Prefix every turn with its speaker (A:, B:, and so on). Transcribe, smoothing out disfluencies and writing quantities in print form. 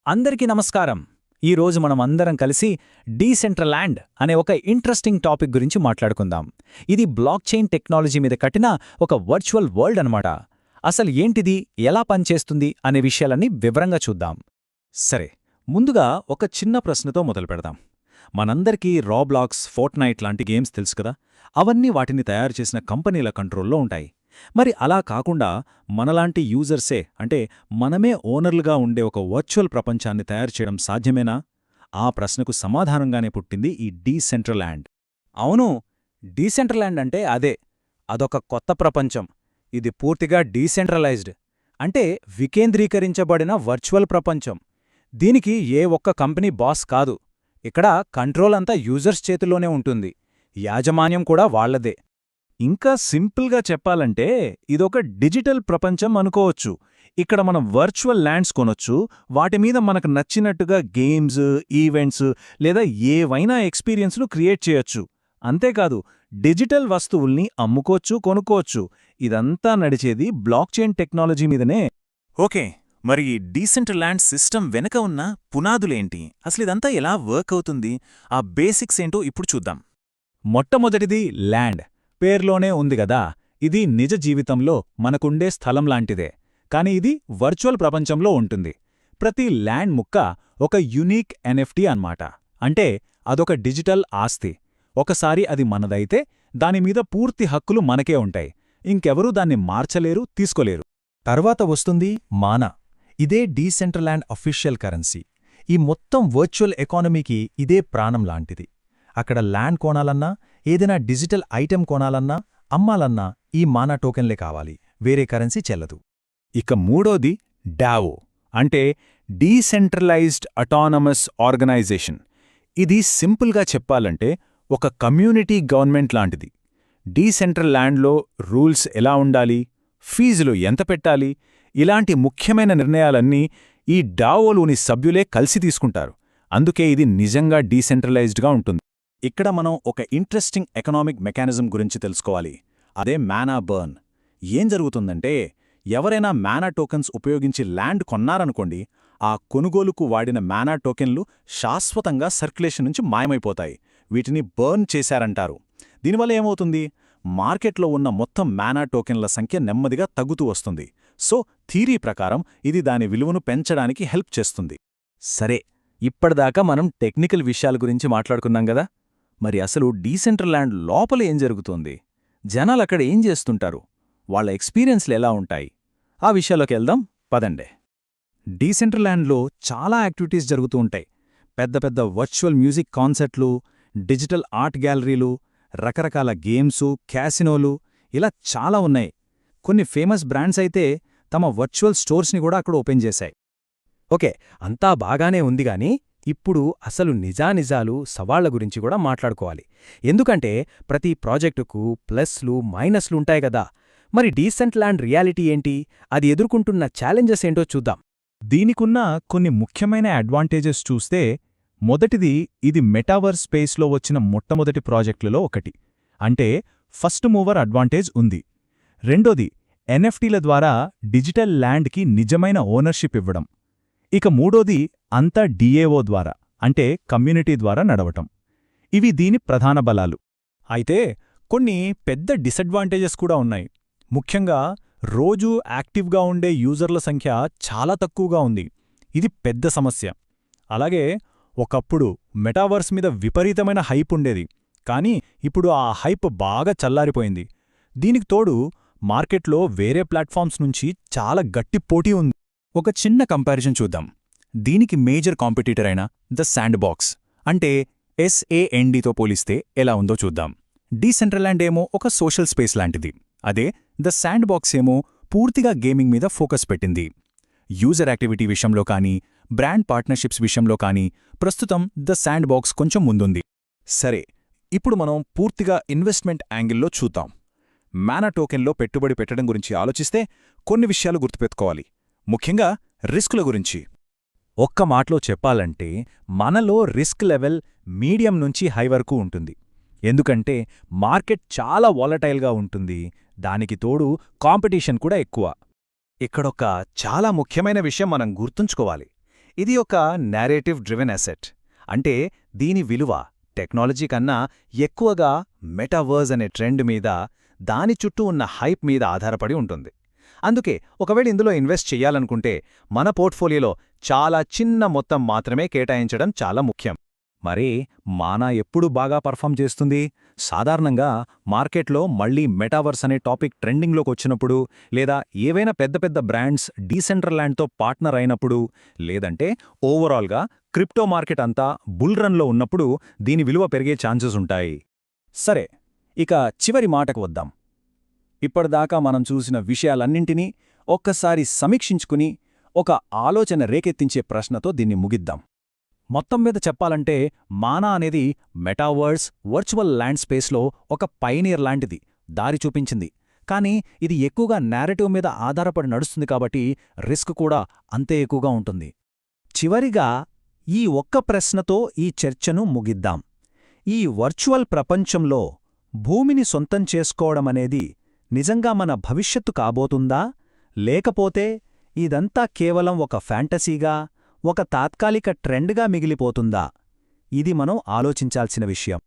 A: అందరికీ నమస్కారం. ఈరోజు మనం అందరం కలిసి డీసెంట్రల్యాండ్ అనే ఒక ఇంట్రెస్టింగ్ టాపిక్ గురించి మాట్లాడుకుందాం. ఇది బ్లాక్ చైన్ టెక్నాలజీ మీద కట్టిన ఒక వర్చువల్ వరల్డ్ అనమాట. అసలు ఏంటిది, ఎలా పనిచేస్తుంది అనే విషయాలన్నీ వివరంగా చూద్దాం.
B: సరే, ముందుగా ఒక చిన్న ప్రశ్నతో మొదలుపెడదాం. మనందరికీ రాబ్లాక్స్, ఫోర్ట్నైట్ లాంటి గేమ్స్ తెలుసు కదా. అవన్నీ వాటిని తయారు చేసిన కంపెనీల కంట్రోల్లో ఉంటాయి. మరి అలా కాకుండా మనలాంటి యూజర్సే, అంటే మనమే ఓనర్లుగా ఉండే ఒక వర్చువల్ ప్రపంచాన్ని తయారు చేయడం సాధ్యమేనా? ఆ ప్రశ్నకు సమాధానంగానే పుట్టింది ఈ డీసెంట్రల్యాండ్.
A: అవును, డీసెంట్రల్యాండ్ అంటే అదొక కొత్త ప్రపంచం. ఇది పూర్తిగా డీసెంట్రలైజ్డ్, అంటే వికేంద్రీకరించబడిన వర్చువల్ ప్రపంచం. దీనికి ఏ ఒక్క కంపెనీ బాస్ కాదు. ఇక్కడ కంట్రోల్ అంతా యూజర్స్ చేతుల్లోనే ఉంటుంది. యాజమాన్యం కూడా వాళ్లదే.
B: ఇంకా సింపుల్గా చెప్పాలంటే ఇదొక డిజిటల్ ప్రపంచం అనుకోవచ్చు. ఇక్కడ మనం వర్చువల్ ల్యాండ్స్ కొనొచ్చు, వాటిమీద మనకు నచ్చినట్టుగా గేమ్స్, ఈవెంట్స్ లేదా ఏవైనా ఎక్స్పీరియన్స్లు క్రియేట్ చేయొచ్చు. అంతేకాదు, డిజిటల్ వస్తువుల్ని అమ్ముకోవచ్చు, కొనుక్కోవచ్చు. ఇదంతా నడిచేది బ్లాక్ చైన్ టెక్నాలజీ మీదనే. ఓకే, మరి డీసెంట్రల్యాండ్ సిస్టమ్ వెనక ఉన్న పునాదులేంటి? అసలిదంతా ఎలా వర్క్ అవుతుంది? ఆ బేసిక్స్ ఏంటో ఇప్పుడు చూద్దాం.
A: మొట్టమొదటిది ల్యాండ్. పేర్లోనే ఉంది గదా, ఇది నిజ జీవితంలో మనకుండే స్థలం లాంటిదే. కాని ఇది వర్చువల్ ప్రపంచంలో ఉంటుంది. ప్రతి ల్యాండ్ ముక్క ఒక యునీక్ ఎన్ఎఫ్టీ అన్నమాట. అంటే అదొక డిజిటల్ ఆస్తి. ఒకసారి అది మనదైతే దానిమీద పూర్తి హక్కులు మనకే ఉంటాయి. ఇంకెవరూ దాన్ని మార్చలేరు, తీసుకోలేరు.
C: తర్వాత వస్తుంది మానా. ఇదే డీసెంట్రల్యాండ్ అఫీషియల్ కరెన్సీ. ఈ మొత్తం వర్చువల్ ఎకానమీకి ఇదే ప్రాణం లాంటిది. అక్కడ ల్యాండ్ కొనాలన్నా, ఏదైనా డిజిటల్ ఐటెం కొనాలన్నా, అమ్మాలన్నా ఈ మానా టోకెన్లే కావాలి, వేరే కరెన్సీ చెల్లదు.
B: ఇక మూడోది డావో, అంటే డీసెంట్రలైజ్డ్ అటానమస్ ఆర్గనైజేషన్. ఇది సింపుల్గా చెప్పాలంటే ఒక కమ్యూనిటీ గవర్నమెంట్ లాంటిది. డీసెంట్రల్ ల్యాండ్లో రూల్స్ ఎలా ఉండాలి, ఫీజులు ఎంత పెట్టాలి, ఇలాంటి ముఖ్యమైన నిర్ణయాలన్నీ ఈ డావోలోని సభ్యులే కలిసి తీసుకుంటారు. అందుకే ఇది నిజంగా డీసెంట్రలైజ్డ్గా ఉంటుంది. ఇక్కడ మనం ఒక ఇంట్రెస్టింగ్ ఎకనామిక్ మెకానిజం గురించి తెలుసుకోవాలి. అదే మానా బర్న్. ఏం జరుగుతుందంటే, ఎవరైనా మానా టోకెన్స్ ఉపయోగించి ల్యాండ్ కొన్నారనుకోండి, ఆ కొనుగోలుకు వాడిన మానా టోకెన్లు శాశ్వతంగా సర్క్యులేషన్ నుంచి మాయమైపోతాయి. వీటిని బర్న్ చేశారంటారు. దీనివల్ల ఏమవుతుంది? మార్కెట్లో ఉన్న మొత్తం మానా టోకెన్ల సంఖ్య నెమ్మదిగా తగ్గుతూ వస్తుంది. సో థీరీ ప్రకారం ఇది దాని విలువను పెంచడానికి హెల్ప్ చేస్తుంది.
A: సరే, ఇప్పటిదాకా మనం టెక్నికల్ విషయాల గురించి మాట్లాడుకున్నాం గదా. మరి అసలు డీసెంట్రల్యాండ్ లోపల ఏం జరుగుతోంది? జనాలక్కడ ఏం చేస్తుంటారు? వాళ్ల ఎక్స్పీరియన్స్లు ఎలా ఉంటాయి? ఆ విషయాల్లోకి వెళ్దాం, పదండే.
B: డీసెంట్రల్యాండ్లో చాలా యాక్టివిటీస్ జరుగుతూ ఉంటాయి. పెద్ద పెద్ద వర్చువల్ మ్యూజిక్ కాన్సర్ట్లు, డిజిటల్ ఆర్ట్ గ్యాలరీలు, రకరకాల గేమ్సు, క్యాసినోలు, ఇలా చాలా ఉన్నాయి. కొన్ని ఫేమస్ బ్రాండ్స్ అయితే తమ వర్చువల్ స్టోర్స్ని కూడా అక్కడ ఓపెన్ చేశాయి.
C: ఓకే, అంతా బాగానే ఉందిగాని ఇప్పుడు అసలు నిజానిజాలు, సవాళ్ల గురించి కూడా మాట్లాడుకోవాలి. ఎందుకంటే ప్రతి ప్రాజెక్టుకు ప్లస్లు, మైనస్లు ఉంటాయి గదా. మరి డీసెంట్రల్యాండ్ రియాలిటీ ఏంటి, అది ఎదుర్కొంటున్న ఛాలెంజెస్ ఏంటో చూద్దాం.
B: దీనికున్న కొన్ని ముఖ్యమైన అడ్వాంటేజెస్ చూస్తే, మొదటిది, ఇది మెటావర్స్ స్పేస్లో వచ్చిన మొట్టమొదటి ప్రాజెక్టులలో ఒకటి. అంటే ఫస్ట్ మూవర్ అడ్వాంటేజ్ ఉంది. రెండోది, ఎన్ఎఫ్టీల ద్వారా డిజిటల్ ల్యాండ్కి నిజమైన ఓనర్షిప్ ఇవ్వడం. ఇక మూడోది, అంతా డిఏఓ ద్వారా, అంటే కమ్యూనిటీ ద్వారా నడవటం. ఇవి దీని ప్రధాన బలాలు. అయితే కొన్ని పెద్ద డిసడ్వాంటేజెస్ కూడా ఉన్నాయి. ముఖ్యంగా రోజూ యాక్టివ్గా ఉండే యూజర్ల సంఖ్య చాలా తక్కువగా ఉంది. ఇది పెద్ద సమస్య. అలాగే ఒకప్పుడు మెటావర్స్ మీద విపరీతమైన హైప్ ఉండేది, కానీ ఇప్పుడు ఆ హైప్ బాగా చల్లారిపోయింది. దీనికి తోడు మార్కెట్లో వేరే ప్లాట్ఫామ్స్ నుంచి చాలా గట్టి పోటీ ఉంది. ఒక చిన్న కంపారిజన్ చూద్దాం. దీనికి మేజర్ కాంపిటీటర్ అయిన ద శాండ్ బాక్స్, అంటే SANDతో పోలిస్తే ఎలా ఉందో చూద్దాం. డీసెంట్రల్యాండ్ ఏమో ఒక సోషల్ స్పేస్ లాంటిది. అదే ద శాండ్ బాక్స్ ఏమో పూర్తిగా గేమింగ్ మీద ఫోకస్ పెట్టింది. యూజర్ యాక్టివిటీ విషయంలో కానీ, బ్రాండ్ పార్ట్నర్షిప్స్ విషయంలో కానీ ప్రస్తుతం ద శాండ్ బాక్స్ కొంచెం ముందుంది. సరే, ఇప్పుడు మనం పూర్తిగా ఇన్వెస్ట్మెంట్ యాంగిల్లో చూద్దాం. మానా టోకెన్లో పెట్టుబడి పెట్టడం గురించి ఆలోచిస్తే కొన్ని విషయాలు గుర్తుపెట్టుకోవాలి, ముఖ్యంగా రిస్కుల గురించి.
C: ఒక్క మాటలో చెప్పాలంటే మనలో రిస్క్ లెవెల్ మీడియం నుంచి హై వరకు ఉంటుంది. ఎందుకంటే మార్కెట్ చాలా వాలటైల్గా ఉంటుంది, దానికి తోడు కాంపిటీషన్ కూడా ఎక్కువ.
B: ఇక్కడొక చాలా ముఖ్యమైన విషయం మనం గుర్తుంచుకోవాలి.
A: ఇది ఒక నేరేటివ్ డ్రివెన్ అసెట్. అంటే దీని విలువ టెక్నాలజీ కన్నా ఎక్కువగా మెటావర్స్ అనే ట్రెండ్ మీద, దాని చుట్టూ ఉన్న హైప్ మీద ఆధారపడి ఉంటుంది. అందుకే ఒకవేళ ఇందులో ఇన్వెస్ట్ చెయ్యాలనుకుంటే మన పోర్ట్ఫోలియోలో చాలా చిన్న మొత్తం మాత్రమే కేటాయించడం చాలా ముఖ్యం. మరి మానా ఎప్పుడు బాగా పర్ఫామ్ చేస్తుంది? సాధారణంగా మార్కెట్లో మళ్లీ మెటావర్స్ అనే టాపిక్ ట్రెండింగ్లోకి వచ్చినప్పుడు, లేదా ఏవైనా పెద్ద పెద్ద బ్రాండ్స్ డీసెంట్రల్యాండ్తో పార్ట్నర్ అయినప్పుడు, లేదంటే ఓవరాల్గా క్రిప్టో మార్కెట్ అంతా బుల్ రన్లో ఉన్నప్పుడు దీని విలువ పెరిగే ఛాన్సెస్ ఉంటాయి. సరే, ఇక చివరి మాటకు వద్దాం. ఇప్పటిదాకా మనం చూసిన విషయాలన్నింటినీ ఒక్కసారి సమీక్షించుకుని ఒక ఆలోచన రేకెత్తించే ప్రశ్నతో దీన్ని ముగిద్దాం. మొత్తం మీద చెప్పాలంటే మానా అనేది మెటావర్స్ వర్చువల్ ల్యాండ్ స్పేస్లో ఒక పైనీర్ లాంటిది, దారి చూపించింది. కానీ ఇది ఎక్కువగా నేరేటివ్ మీద ఆధారపడి నడుస్తుంది కాబట్టి రిస్క్ కూడా అంతే ఎక్కువగా ఉంటుంది. చివరిగా ఈ ఒక్క ప్రశ్నతో ఈ చర్చను ముగిద్దాం. ఈ వర్చువల్ ప్రపంచంలో భూమిని సొంతం చేసుకోవడమనేది నిజంగా మన భవిష్యత్తు కాబోతుందా, లేకపోతే ఇదంతా కేవలం ఒక ఫ్యాంటసీగా, ఒక తాత్కాలిక ట్రెండ్గా మిగిలిపోతుందా? ఇది మనం ఆలోచించాల్సిన విషయం.